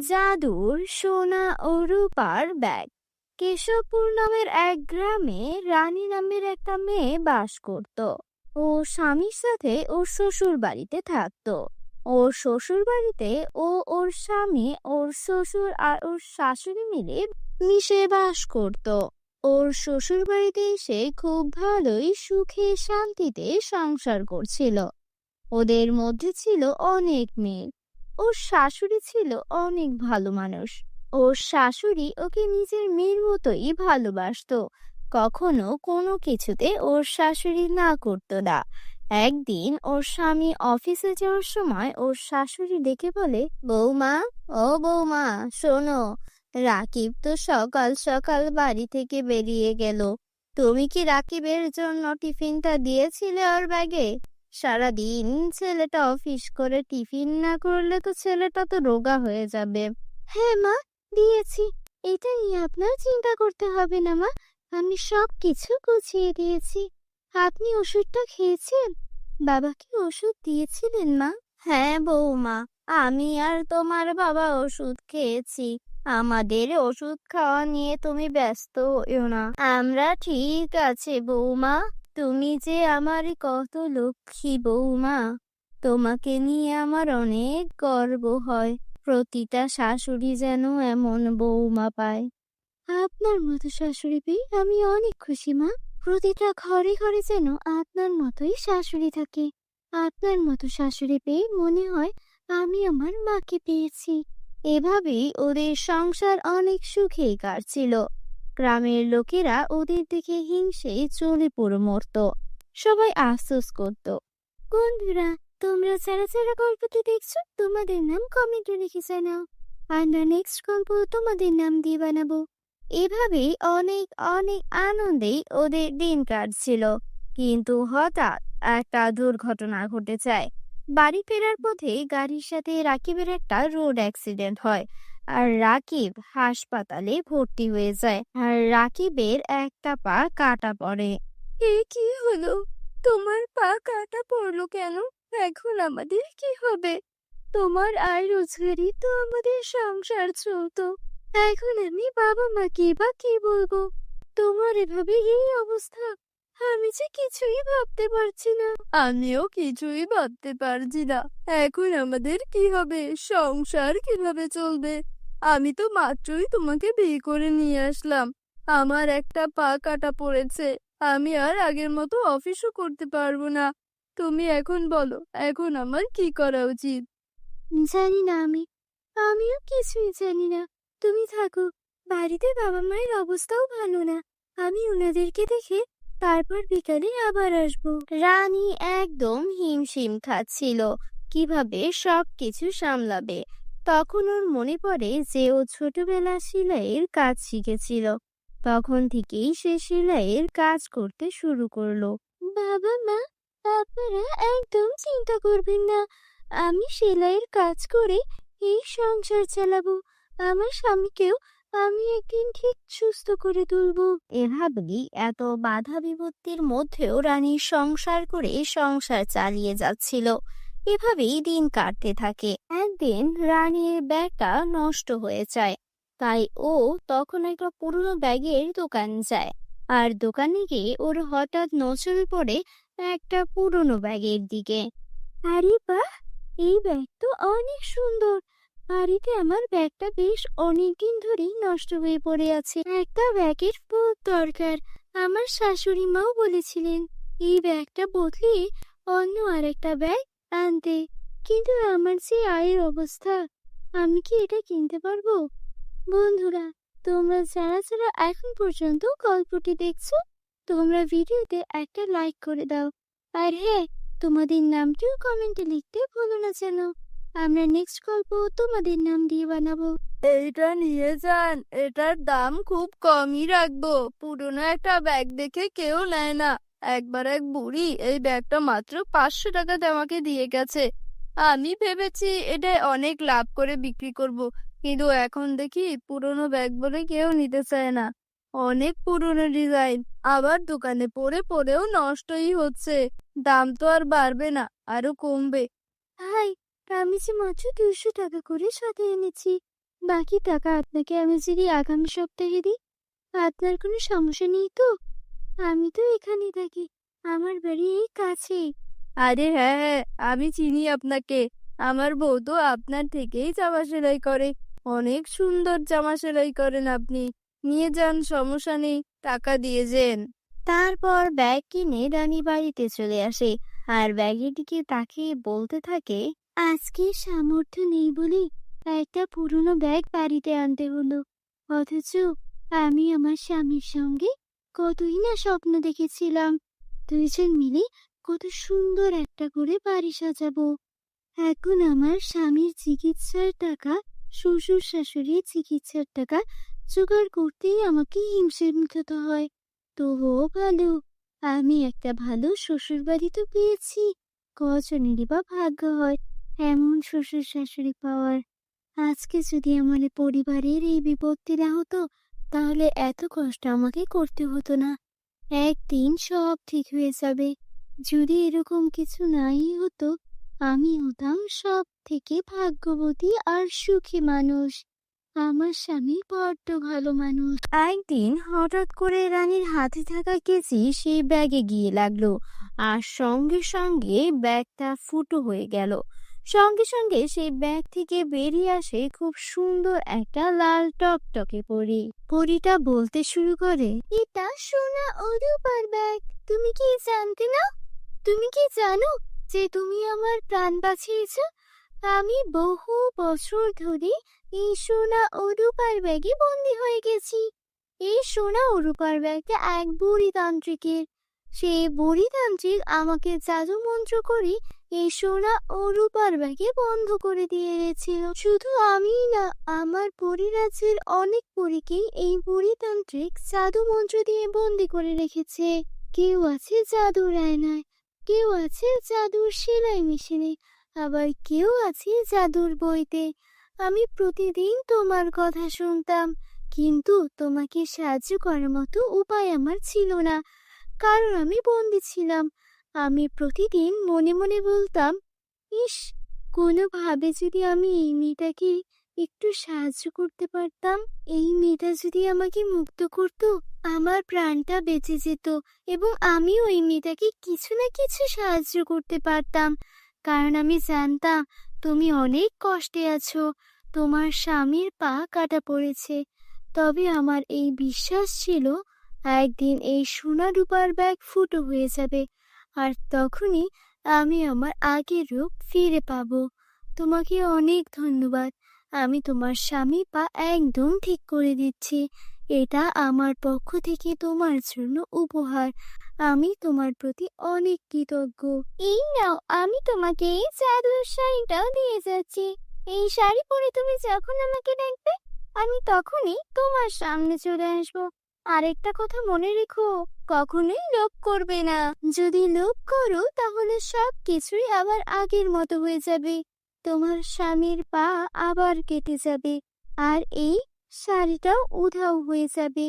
জাদুর সোনা ও রূপার ব্যাগ। কেশবপুর নামের এক গ্রামে রানী নামের একটা মেয়ে বাস করত। ও স্বামীর সাথে ওর শ্বশুর বাড়িতে থাকতো। ওর শ্বশুর বাড়িতে ওর স্বামী, ওর শ্বশুর আর ওর শাশুড়ি মিলে মিশে বাস করত। ওর শ্বশুর বাড়িতে এসে খুব ভালোই সুখে শান্তিতে সংসার করছিল। ওদের মধ্যে ছিল অনেক মেয়ে। ওর শাশুড়ি ছিল অনেক ভালো মানুষ। ওর শাশুড়ি ওকে নিজের মেয়ের মতোই ভালোবাসতো। কখনো কোনো কিছুতে ওর শাশুড়ি না করতো না। একদিন ওর স্বামী অফিসে যাওয়ার সময় ওর শাশুড়ি ডেকে বলে, বৌমা, ও বৌমা, শোনো, রাকিব তো সকাল সকাল বাড়ি থেকে বেরিয়ে গেল। তুমি কি রাকিবের জন্য টিফিনটা দিয়েছিলে ওর ব্যাগে? সারাদিন ছেলেটা অফিস করে টিফিন না করলে তো ছেলেটা তো রোগা হয়ে যাবে। হ্যাঁ মা, দিয়েছি। এটা নিয়ে আপনার চিন্তা করতে হবে না মা, আমি সব কিছু গুছিয়ে দিয়েছি। আপনি ওষুধটা খেয়েছেন? বাবাকে ওষুধ দিয়েছিলেন মা? হ্যাঁ বৌমা, আমি আর তোমার বাবা ওষুধ খেয়েছি। আমাদের ওষুধ খাওয়া নিয়ে তুমি ব্যস্ত হইও না, আমরা ঠিক আছে বৌমা। তুমি যে আমার কত লক্ষ্মী বৌমা, তোমাকে নিয়ে আমার অনেক গর্ব হয়। প্রতিটা শাশুড়ি যেন এমন বৌমা পায়। আপনার মতো শাশুড়ি পেয়ে আমি অনেক খুশি মা। প্রতিটা ঘরে ঘরে যেন আপনার মতোই শাশুড়ি থাকে। আপনার মতো শাশুড়ি পেয়ে মনে হয় আমি আমার মাকে পেয়েছি। এভাবেই ওদের সংসার অনেক সুখেই কাটছিল। গ্রামের লোকেরা ওদের দিকে হিংসে চলে পড়ে মরত। সবাই আফসোস করত। বন্ধুরা, তোমরা যারা যারা গল্পটি দেখছো, তোমাদের নাম কমেন্টে লিখে জানাও। আমরা নেক্সট গল্প তোমাদের নাম দিয়ে বানাবো। এভাবেই অনেক অনেক আনন্দেই ওদের দিন কাটছিল। কিন্তু হঠাৎ একটা দুর্ঘটনা ঘটে যায়। বাড়ি ফেরার পথে গাড়ির সাথে রাকিবের একটা রোড অ্যাক্সিডেন্ট হয়। আর রাকিব হাসপাতালে ভর্তি হয়ে যায়। আর রাকিবের একটা পা কাটা পড়ে। এ কি হলো? তোমার পা কাটা পড়লো কেন? এখন আমাদের কি হবে? তোমার আয় রোজগারই তো আমাদের সংসার চলতো। এখন আমি বাবা মাকে বা কি বলবো? তোমার এভাবে এই অবস্থা, আমি যে কিছুই ভাবতে পারছি না। আমিও কিছুই ভাবতে পারছি না। এখন আমাদের কি হবে? সংসার কিভাবে চলবে? আমি তো মাত্রই তোমাকে বিয়ে করে নিয়ে আসলাম। আমার একটা পা কাটা পড়েছে। আমি আর আগের মতো অফিসও করতে পারবো না। তুমি এখন বলো, এখন আমার কি করা উচিত? জানি না আমিও কিছুই জানি না। তুমি থাকো, বাড়িতে বাবা মায়ের অবস্থাও ভালো না। আমি ওনাদেরকে দেখে তারপর বিকালে আবার আসবো। রানী একদম হিমশিম খাচ্ছিল কিভাবে সবকিছু সামলাবে। তখন ওর মনে পড়ে যে ও ছোটবেলা সেলাইয়ের কাজ শিখেছিল। তখন থেকেই সে সেলাইয়ের কাজ করতে শুরু করলো। বাবা মা, আপনারা একদম চিন্তা করবেন না। আমি সেলাইয়ের কাজ করে এই সংসার চালাবো। আমার স্বামীকেও আমি একদিন ঠিক সুস্থ করে তুলবো। এভাবেই এত বাধা বিপত্তির মধ্যেও রানী সংসার করে সংসার চালিয়ে যাচ্ছিল। এভাবেই দিন কাটতে থাকে। একদিন রানীর ব্যাগটা নষ্ট হয়ে যায়। তাই ও তখন একটা পুরনো ব্যাগের দোকান যায়। আর দোকানে গিয়ে ওর হঠাৎ নজর পড়ে একটা পুরনো ব্যাগের দিকে। আরে বাহ, এই ব্যাগ তো অনেক সুন্দর। বাড়িতে আমার ব্যাগটা বেশ অনেকদিন ধরেই নষ্ট হয়ে পড়ে আছে। একটা ব্যাগের বহুত দরকার। আমার শাশুড়ি মাও বলেছিলেন এই ব্যাগটা বদলিয়ে অন্য আরেকটা ব্যাগ আনতে। কিন্তু আমার যে আয়ের অবস্থা, আমি কি এটা কিনতে পারবো? বন্ধুরা, তোমরা যারা যারা এখন পর্যন্ত গল্পটি দেখছো, তোমরা ভিডিওতে একটা লাইক করে দাও। আর হ্যাঁ, তোমাদের নামটিও কমেন্টে লিখতে ভুলো না যেন। আমরা নেক্সট গল্প তোমাদের নাম দিয়ে বানাবো। এইটা নিয়ে যান, এটার দাম খুব কমই রাখবো। পুরনো একটা ব্যাগ দেখে কেউ নেয় না। একবার এক বুড়ি এই ব্যাগটা মাত্র 500 টাকাতে আমাকে দিয়ে গেছে। আমি ভেবেছি এটা অনেক লাভ করে বিক্রি করব, কিন্তু এখন দেখি পুরনো ব্যাগ বলে কেউ নিতে চায় না। অনেক পুরনো ডিজাইন, আবার দোকানে পড়ে পড়েও নষ্টই হচ্ছে। দাম তো আর বাড়বে না, আরো কমবে। ভাই, আমি যে মাত্র 200 টাকা করে সাথে এনেছি। বাকি টাকা আপনাকে আমি যদি আগামী সপ্তাহে দিই, আপনার কোনো সমস্যা নেই তো? আমি তো এখানে থাকি, আমার বাড়ি এই কাছেই। আরে হ্যাঁ হ্যাঁ, আমি চিনি আপনাকে। আমার বউ তো আপনার থেকেই জামা সেলাই করে। অনেক সুন্দর জামা সেলাই করেন আপনি। নিয়ে যান, সমস্যা নেই, টাকা দিয়ে যেন। তারপর ব্যাগ কিনে রানী বাড়িতে চলে আসে আর ব্যাগের দিকে তাকিয়ে বলতে থাকে, আজকে সামর্থ্য নেই বলে একটা পুরনো ব্যাগ বাড়িতে আনতে হলো। অথচ আমি আমার স্বামীর সঙ্গে কতই না স্বপ্ন দেখেছিলাম, দুইজন মিলে কত সুন্দর একটা করে বাড়ি সাজাবো। এখন আমার স্বামীর চিকিৎসার টাকা, শ্বশুর শাশুড়ির চিকিৎসার টাকা জোগাড় করতেই আমাকে হিমশিম খেতে হয়। তবুও ভালো, আমি একটা ভালো শ্বশুর বাড়ি তো পেয়েছি। কজনেরই বা ভাগ্য হয় এমন শ্বশুর শাশুড়ি পাওয়ার। আজকে যদি আমার পরিবারের এই বিপত্তি না হতো, তাহলে এত কষ্ট আমাকে করতে হতো না। একদিন সব ঠিক হয়ে যাবে। যদি এরকম কিছু নাই হতো, আমি হতাম সব থেকে ভাগ্যবতী আর সুখী মানুষ। আমার স্বামী বড্ড ভালো মানুষ। একদিন হঠাৎ করে রানীর হাতে থাকা কেচি সেই ব্যাগে গিয়ে লাগলো, আর সঙ্গে সঙ্গে ব্যাগটা ফুটো হয়ে গেল। সঙ্গে সঙ্গে সেই ব্যাগ থেকে বেরিয়ে আসে খুব সুন্দর একটা লাল টকটকে পরী। পরীটা বলতে শুরু করে, এটা সোনা ও রূপার ব্যাগ। তুমি কি জানতে না? তুমি কি জানো যে তুমি আমার প্রাণ বাঁচিয়েছ? আমি বহু বছর ধরে এই সোনা ও রূপার ব্যাগে বন্দি হয়ে গেছি। এই সোনা ও রূপার ব্যাগটা এক বুড়ি তান্ত্রিকের। সেই বুড়ি তান্ত্রিক আমাকে জাদু মন্ত্র করে এই সোনা ও রূপার ব্যাগে বন্ধ করে দিয়ে গেছিল। শুধু আমি না, আমার পরিরাজ্যের অনেক পরীকেই এই বুড়ি তান্ত্রিক জাদু মন্ত্র দিয়ে বন্দি করে রেখেছে। কেউ আছে জাদুর আয়নায়, কেউ আছে জাদুর সেলাই মেশিনে, আবার কেউ আছে জাদুর বইতে। আমি প্রতিদিন তোমার কথা শুনতাম, কিন্তু তোমাকে সাহায্য করার মতো উপায় আমার ছিল না, কারণ আমি বন্দি ছিলাম। আমি প্রতিদিন মনে মনে বলতাম, ইস, কোনোভাবে যদি আমি এই মেয়েটাকে একটু সাহায্য করতে পারতাম, এই মেয়েটা যদি আমাকে মুক্ত করত, আমার প্রাণটা বেঁচে যেত এবং আমিও ওই মেয়েটাকে কিছু না কিছু সাহায্য করতে পারতাম। কারণ আমি জানতাম তুমি অনেক কষ্টে আছো, তোমার স্বামীর পা কাটা পড়েছে। তবে আমার এই বিশ্বাস ছিল একদিন এই সোনা রূপার ব্যাগ ফুটো হয়ে যাবে, আর তখনই আমি আমার আগের রূপ ফিরে পাবো। তোমাকে অনেক ধন্যবাদ। আমি তোমার স্বামী পা একদম ঠিক করে দিচ্ছি। এটা আমার পক্ষ থেকে তোমার জন্য উপহার। আমি তোমার প্রতি অনেক কৃতজ্ঞ। এই নাও, আমি তোমাকে এই জাদুর শাড়িটাও দিয়ে যাচ্ছি। এই শাড়ি পরে তুমি যখন আমাকে ডাকবে, আমি তখনই তোমার সামনে চলে আসবো। আরেকটা কথা মনে রেখো, কখনোই লোভ করবে না। যদি লোভ করো তাহলে সব কিছুই আবার আগের মতো হয়ে যাবে। তোমার স্বামীর পা আবার কেটে যাবে, আর এই শাড়িটাও উধাও হয়ে যাবে।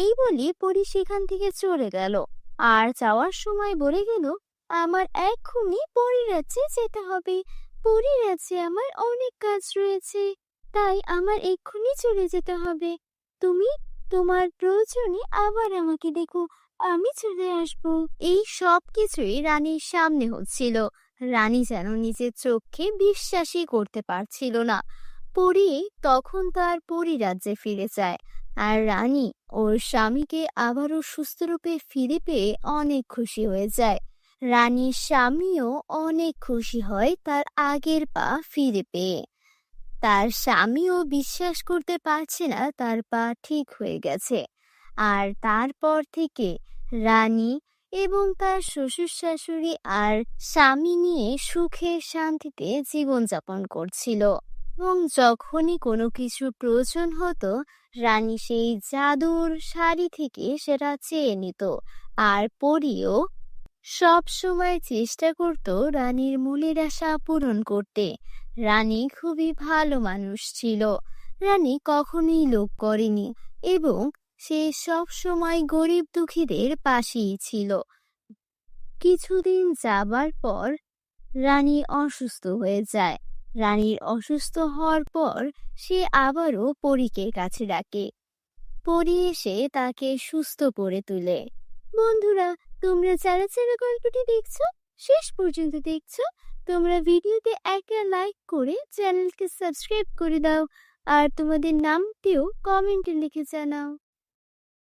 এই বলে পরী সেখান থেকে চলে গেল। আর যাওয়ার সময় বলে গেল, আমার এক্ষুনি পরিরাজ্যে যেতে হবে। পরিরাজ্যে আমার অনেক কাজ রয়েছে, তাই আমার এক্ষুনি চলে যেতে হবে। তুমি তোমার প্রয়োজনে আবার আমাকে দেখো, আমি চলে আসব। এই সব কিছুই রানীর সামনে হচ্ছিল। রানী যেন নিজের চোখে বিশ্বাসই করতে পারছিল না। পরী তখন তার পরিরাজ্যে ফিরে যায়, আর রানী ওর স্বামীকে আবারও সুস্থ রূপে ফিরে পেয়ে অনেক খুশি হয়ে যায়। রানীর স্বামীও অনেক খুশি হয় তার আগের পা ফিরে পেয়ে। তার স্বামীও বিশ্বাস করতে পারছে না তার পা ঠিক হয়ে গেছে। আর তারপর থেকে রানী এবং তার শ্বশুর শাশুড়ি আর স্বামী নিয়ে সুখে শান্তিতে জীবনযাপন করছিল। এবং যখনই কোনো কিছু প্রয়োজন হতো, রানী সেই জাদুর শাড়ি থেকে সেটা চেয়ে নিত। আর পরীও সব সময় চেষ্টা করত রানীর মনের আশা পূরণ করতে। রানী খুবই ভালো মানুষ ছিল। রানী কখনোই লোভ করেনি এবং সে সব সময় গরিব দুঃখীদের পাশেই ছিল। কিছুদিন যাবার পর রানী অসুস্থ হয়ে যায়। রানীর অসুস্থ হওয়ার পর সে আবারও পরীকে কাছে ডাকে। পরী এসে তাকে সুস্থ করে তোলে। বন্ধুরা, তোমরা যারা যারা গল্পটি দেখছো, শেষ পর্যন্ত দেখছো, তোমরা ভিডিওতে একটা লাইক করে চ্যানেলকে সাবস্ক্রাইব করে দাও আর তোমাদের নামটিও কমেন্টে লিখে জানাও।